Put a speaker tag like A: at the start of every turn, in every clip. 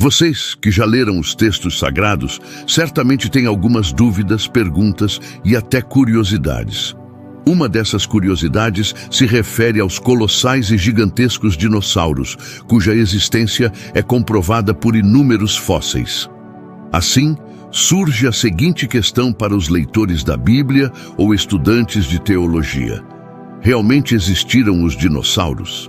A: Vocês que já leram os textos sagrados certamente têm algumas dúvidas, perguntas e até curiosidades. Uma dessas curiosidades se refere aos colossais e gigantescos dinossauros, cuja existência é comprovada por inúmeros fósseis. Assim, surge a seguinte questão para os leitores da Bíblia ou estudantes de teologia: realmente existiram os dinossauros?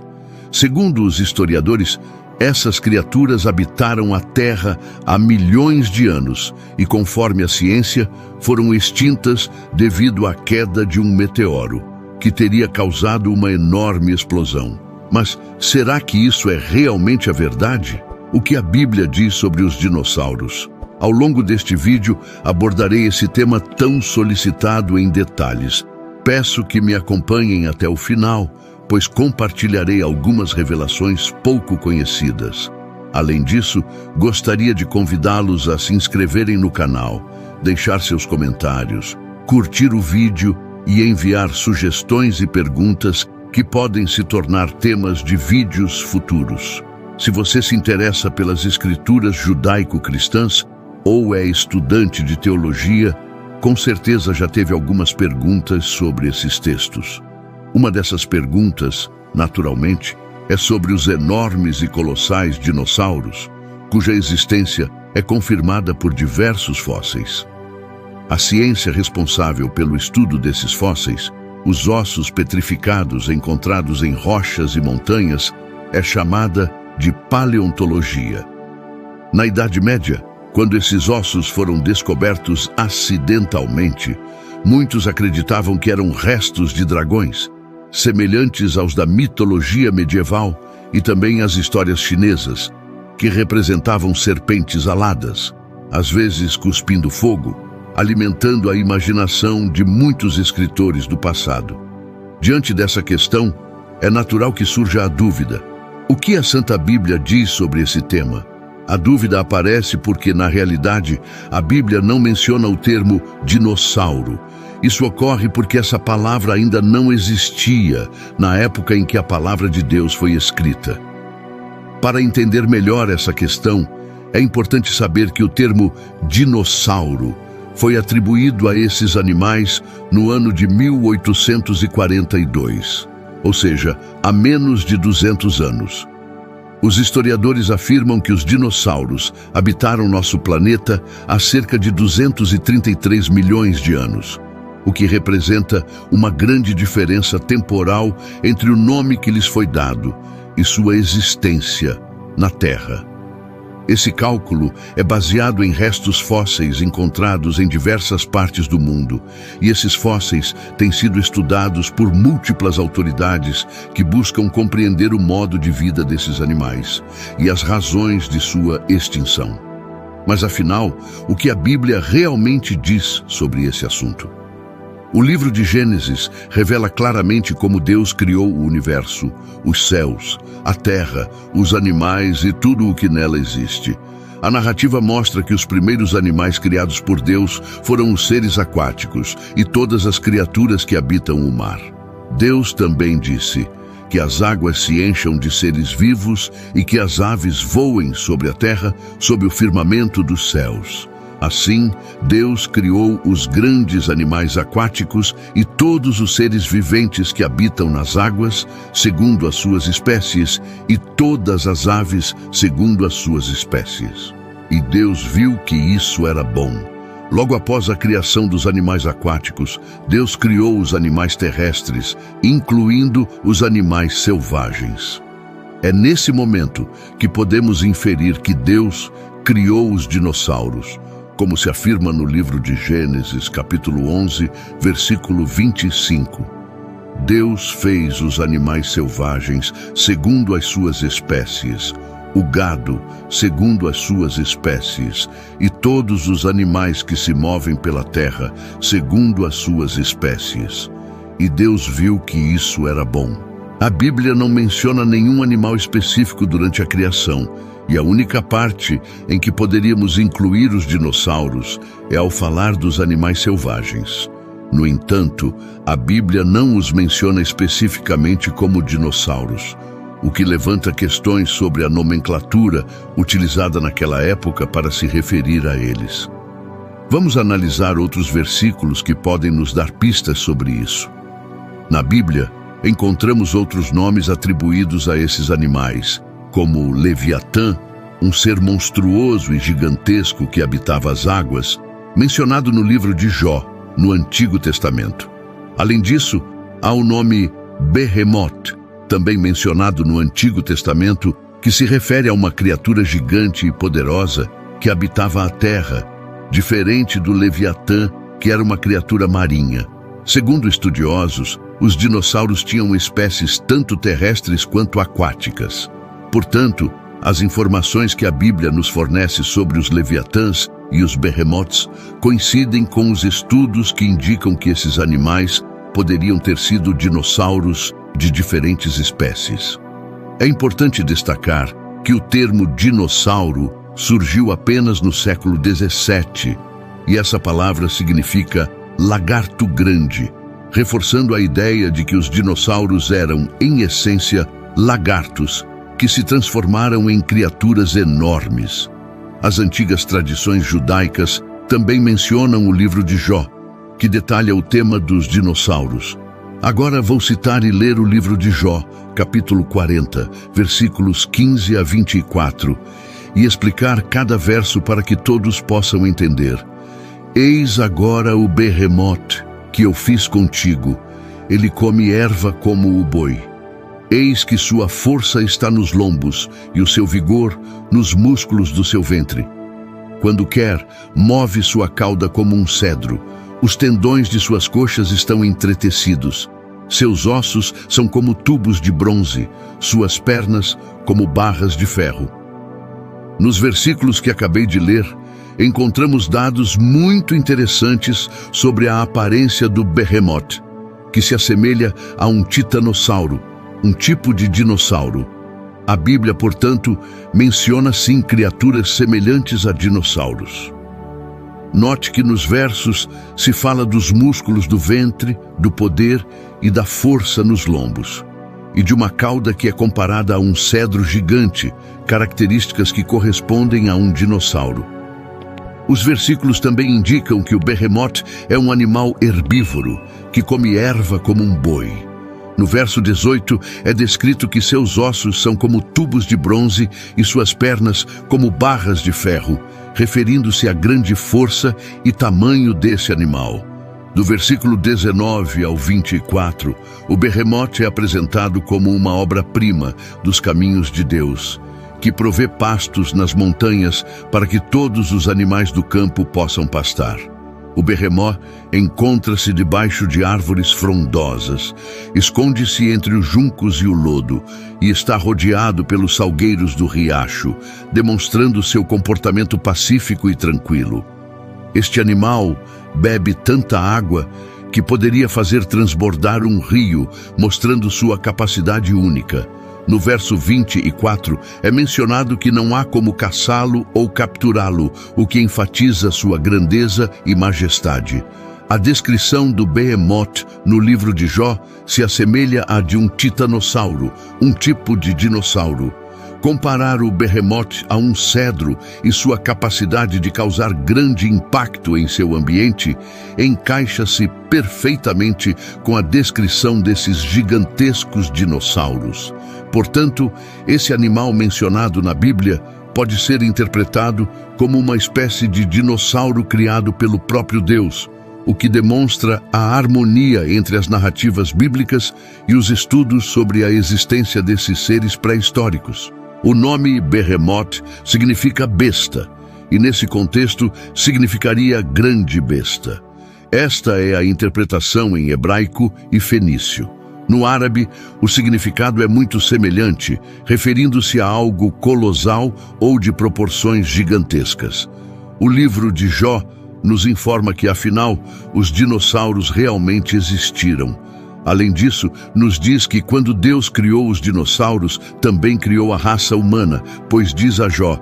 A: Segundo os historiadores, essas criaturas habitaram a Terra há milhões de anos e, conforme a ciência, foram extintas devido à queda de um meteoro, que teria causado uma enorme explosão. Mas será que isso é realmente a verdade? O que a Bíblia diz sobre os dinossauros? Ao longo deste vídeo, abordarei esse tema tão solicitado em detalhes. Peço que me acompanhem até o final, pois compartilharei algumas revelações pouco conhecidas. Além disso, gostaria de convidá-los a se inscreverem no canal, deixar seus comentários, curtir o vídeo e enviar sugestões e perguntas que podem se tornar temas de vídeos futuros. Se você se interessa pelas escrituras judaico-cristãs ou é estudante de teologia, com certeza já teve algumas perguntas sobre esses textos. Uma dessas perguntas, naturalmente, é sobre os enormes e colossais dinossauros, cuja existência é confirmada por diversos fósseis. A ciência responsável pelo estudo desses fósseis, os ossos petrificados encontrados em rochas e montanhas, é chamada de paleontologia. Na Idade Média, quando esses ossos foram descobertos acidentalmente, muitos acreditavam que eram restos de dragões, semelhantes aos da mitologia medieval e também às histórias chinesas, que representavam serpentes aladas, às vezes cuspindo fogo, alimentando a imaginação de muitos escritores do passado. Diante dessa questão, é natural que surja a dúvida: o que a Santa Bíblia diz sobre esse tema? A dúvida aparece porque, na realidade, a Bíblia não menciona o termo dinossauro. Isso ocorre porque essa palavra ainda não existia na época em que a palavra de Deus foi escrita. Para entender melhor essa questão, é importante saber que o termo dinossauro foi atribuído a esses animais no ano de 1842, ou seja, há menos de 200 anos. Os historiadores afirmam que os dinossauros habitaram nosso planeta há cerca de 233 milhões de anos, o que representa uma grande diferença temporal entre o nome que lhes foi dado e sua existência na Terra. Esse cálculo é baseado em restos fósseis encontrados em diversas partes do mundo, e esses fósseis têm sido estudados por múltiplas autoridades que buscam compreender o modo de vida desses animais e as razões de sua extinção. Mas afinal, o que a Bíblia realmente diz sobre esse assunto? O livro de Gênesis revela claramente como Deus criou o universo, os céus, a terra, os animais e tudo o que nela existe. A narrativa mostra que os primeiros animais criados por Deus foram os seres aquáticos e todas as criaturas que habitam o mar. Deus também disse que as águas se encham de seres vivos e que as aves voem sobre a terra, sob o firmamento dos céus. Assim, Deus criou os grandes animais aquáticos e todos os seres viventes que habitam nas águas, segundo as suas espécies, e todas as aves, segundo as suas espécies. E Deus viu que isso era bom. Logo após a criação dos animais aquáticos, Deus criou os animais terrestres, incluindo os animais selvagens. É nesse momento que podemos inferir que Deus criou os dinossauros, como se afirma no livro de Gênesis, capítulo 11, versículo 25. Deus fez os animais selvagens segundo as suas espécies, o gado segundo as suas espécies, e todos os animais que se movem pela terra segundo as suas espécies. E Deus viu que isso era bom. A Bíblia não menciona nenhum animal específico durante a criação, e a única parte em que poderíamos incluir os dinossauros é ao falar dos animais selvagens. No entanto, a Bíblia não os menciona especificamente como dinossauros. o que levanta questões sobre a nomenclatura utilizada naquela época para se referir a eles. Vamos analisar outros versículos que podem nos dar pistas sobre isso. Na Bíblia, encontramos outros nomes atribuídos a esses animais, como Leviatã, um ser monstruoso e gigantesco que habitava as águas, mencionado no livro de Jó, no Antigo Testamento. Além disso, há o nome Behemoth, também mencionado no Antigo Testamento, que se refere a uma criatura gigante e poderosa que habitava a terra, diferente do Leviatã, que era uma criatura marinha. Segundo estudiosos, os dinossauros tinham espécies tanto terrestres quanto aquáticas. Portanto, as informações que a Bíblia nos fornece sobre os Leviatãs e os Behemoths coincidem com os estudos que indicam que esses animais poderiam ter sido dinossauros de diferentes espécies. É importante destacar que o termo dinossauro surgiu apenas no século XVII, e essa palavra significa lagarto grande, reforçando a ideia de que os dinossauros eram, em essência, lagartos que se transformaram em criaturas enormes. As antigas tradições judaicas também mencionam o livro de Jó, que detalha o tema dos dinossauros. Agora vou citar e ler o livro de Jó, capítulo 40, versículos 15 a 24, e explicar cada verso para que todos possam entender. Eis agora o Behemoth que eu fiz contigo, ele come erva como o boi. Eis que sua força está nos lombos e o seu vigor nos músculos do seu ventre. Quando quer, move sua cauda como um cedro. Os tendões de suas coxas estão entretecidos. Seus ossos são como tubos de bronze, suas pernas como barras de ferro. Nos versículos que acabei de ler, encontramos dados muito interessantes sobre a aparência do Behemoth, que se assemelha a um titanossauro, um tipo de dinossauro. A Bíblia, portanto, menciona sim criaturas semelhantes a dinossauros. Note que nos versos se fala dos músculos do ventre, do poder e da força nos lombos, e de uma cauda que é comparada a um cedro gigante, características que correspondem a um dinossauro. Os versículos também indicam que o Behemoth é um animal herbívoro, que come erva como um boi. No verso 18 é descrito que seus ossos são como tubos de bronze e suas pernas como barras de ferro, referindo-se à grande força e tamanho desse animal. Do versículo 19 ao 24, o Behemoth é apresentado como uma obra-prima dos caminhos de Deus, que provê pastos nas montanhas para que todos os animais do campo possam pastar. O Behemoth encontra-se debaixo de árvores frondosas, esconde-se entre os juncos e o lodo e está rodeado pelos salgueiros do riacho, demonstrando seu comportamento pacífico e tranquilo. Este animal bebe tanta água que poderia fazer transbordar um rio, mostrando sua capacidade única. No verso 24 é mencionado que não há como caçá-lo ou capturá-lo, o que enfatiza sua grandeza e majestade. A descrição do Behemoth no livro de Jó se assemelha à de um titanossauro, um tipo de dinossauro. Comparar o Behemoth a um cedro e sua capacidade de causar grande impacto em seu ambiente encaixa-se perfeitamente com a descrição desses gigantescos dinossauros. Portanto, esse animal mencionado na Bíblia pode ser interpretado como uma espécie de dinossauro criado pelo próprio Deus, o que demonstra a harmonia entre as narrativas bíblicas e os estudos sobre a existência desses seres pré-históricos. O nome Behemoth significa besta, e nesse contexto significaria grande besta. Esta é a interpretação em hebraico e fenício. No árabe, o significado é muito semelhante, referindo-se a algo colossal ou de proporções gigantescas. O livro de Jó nos informa que, afinal, os dinossauros realmente existiram. Além disso, nos diz que quando Deus criou os dinossauros, também criou a raça humana, pois diz a Jó: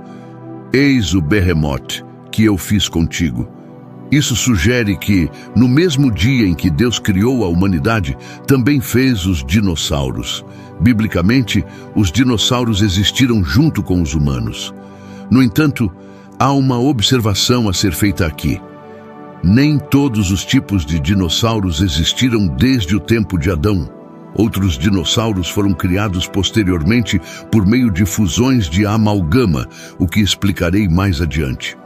A: "Eis o Behemoth que eu fiz contigo." Isso sugere que, no mesmo dia em que Deus criou a humanidade, também fez os dinossauros. Biblicamente, os dinossauros existiram junto com os humanos. No entanto, há uma observação a ser feita aqui. Nem todos os tipos de dinossauros existiram desde o tempo de Adão. Outros dinossauros foram criados posteriormente por meio de fusões de amalgama, o que explicarei mais adiante.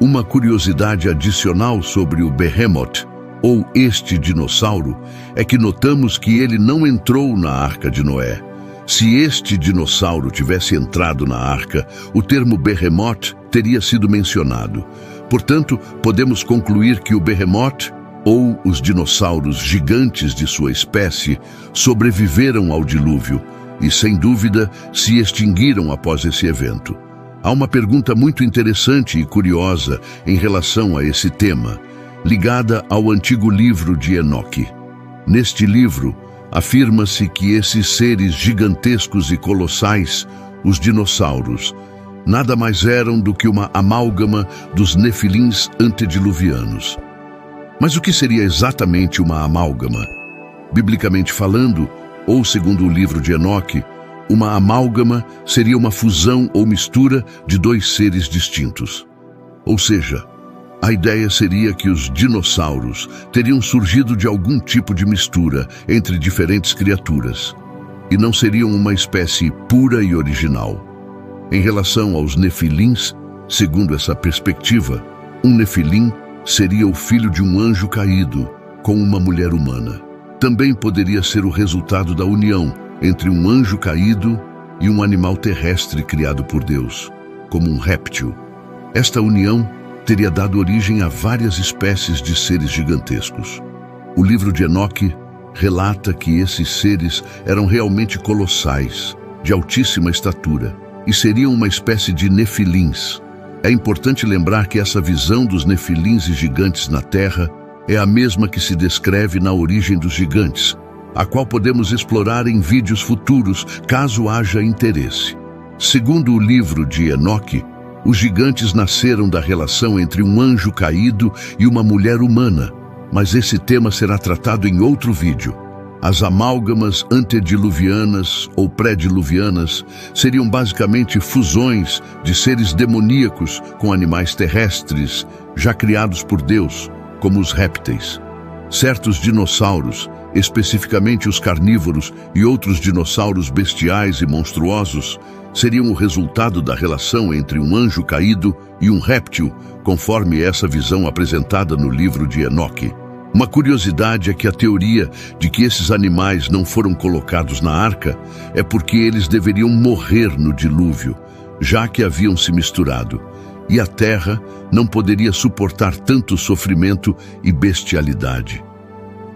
A: Uma curiosidade adicional sobre o Behemoth, ou este dinossauro, é que notamos que ele não entrou na Arca de Noé. Se este dinossauro tivesse entrado na arca, o termo Behemoth teria sido mencionado. Portanto, podemos concluir que o Behemoth, ou os dinossauros gigantes de sua espécie, sobreviveram ao dilúvio e, sem dúvida, se extinguiram após esse evento. Há uma pergunta muito interessante e curiosa em relação a esse tema, ligada ao antigo livro de Enoque. Neste livro, afirma-se que esses seres gigantescos e colossais, os dinossauros, nada mais eram do que uma amálgama dos nefilins antediluvianos. Mas o que seria exatamente uma amálgama? Biblicamente falando, ou segundo o livro de Enoque, uma amálgama seria uma fusão ou mistura de dois seres distintos. Ou seja, a ideia seria que os dinossauros teriam surgido de algum tipo de mistura entre diferentes criaturas, e não seriam uma espécie pura e original. Em relação aos nefilins, segundo essa perspectiva, um nefilim seria o filho de um anjo caído com uma mulher humana. Também poderia ser o resultado da união entre um anjo caído e um animal terrestre criado por Deus, como um réptil. Esta união teria dado origem a várias espécies de seres gigantescos. O livro de Enoque relata que esses seres eram realmente colossais, de altíssima estatura, e seriam uma espécie de nefilins. É importante lembrar que essa visão dos nefilins e gigantes na Terra é a mesma que se descreve na origem dos gigantes, a qual podemos explorar em vídeos futuros, caso haja interesse. Segundo o livro de Enoque, os gigantes nasceram da relação entre um anjo caído e uma mulher humana, mas esse tema será tratado em outro vídeo. As amálgamas antediluvianas ou pré-diluvianas seriam basicamente fusões de seres demoníacos com animais terrestres, já criados por Deus, como os répteis. Certos dinossauros, especificamente os carnívoros e outros dinossauros bestiais e monstruosos, seriam o resultado da relação entre um anjo caído e um réptil, conforme essa visão apresentada no livro de Enoque. Uma curiosidade é que a teoria de que esses animais não foram colocados na arca é porque eles deveriam morrer no dilúvio, já que haviam se misturado, e a terra não poderia suportar tanto sofrimento e bestialidade.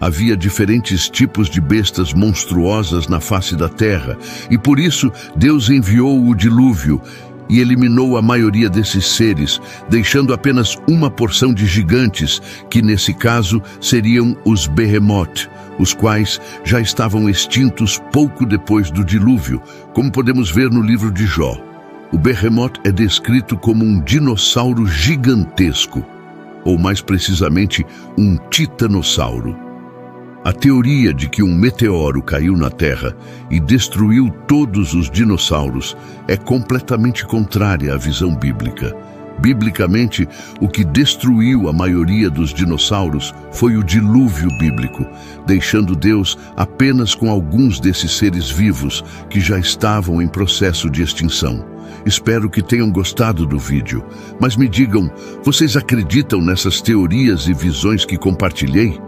A: Havia diferentes tipos de bestas monstruosas na face da terra, e por isso Deus enviou o dilúvio e eliminou a maioria desses seres, deixando apenas uma porção de gigantes, que nesse caso seriam os Behemoth, os quais já estavam extintos pouco depois do dilúvio, como podemos ver no livro de Jó. O Behemoth é descrito como um dinossauro gigantesco, ou mais precisamente, um titanossauro. A teoria de que um meteoro caiu na Terra e destruiu todos os dinossauros é completamente contrária à visão bíblica. Biblicamente, o que destruiu a maioria dos dinossauros foi o dilúvio bíblico, deixando Deus apenas com alguns desses seres vivos que já estavam em processo de extinção. Espero que tenham gostado do vídeo, mas me digam, vocês acreditam nessas teorias e visões que compartilhei?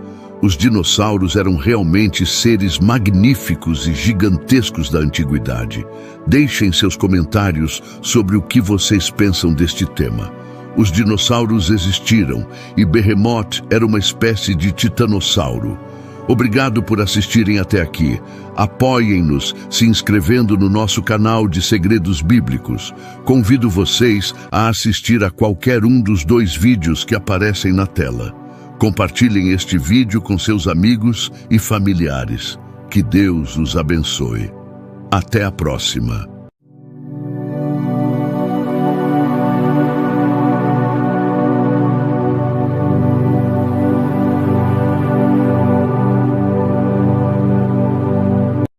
A: Os dinossauros eram realmente seres magníficos e gigantescos da antiguidade. Deixem seus comentários sobre o que vocês pensam deste tema. Os dinossauros existiram e Behemoth era uma espécie de titanossauro. Obrigado por assistirem até aqui. Apoiem-nos se inscrevendo no nosso canal de Segredos Bíblicos. Convido vocês a assistir a qualquer um dos 2 vídeos que aparecem na tela. Compartilhem este vídeo com seus amigos e familiares. Que Deus os abençoe. Até a próxima.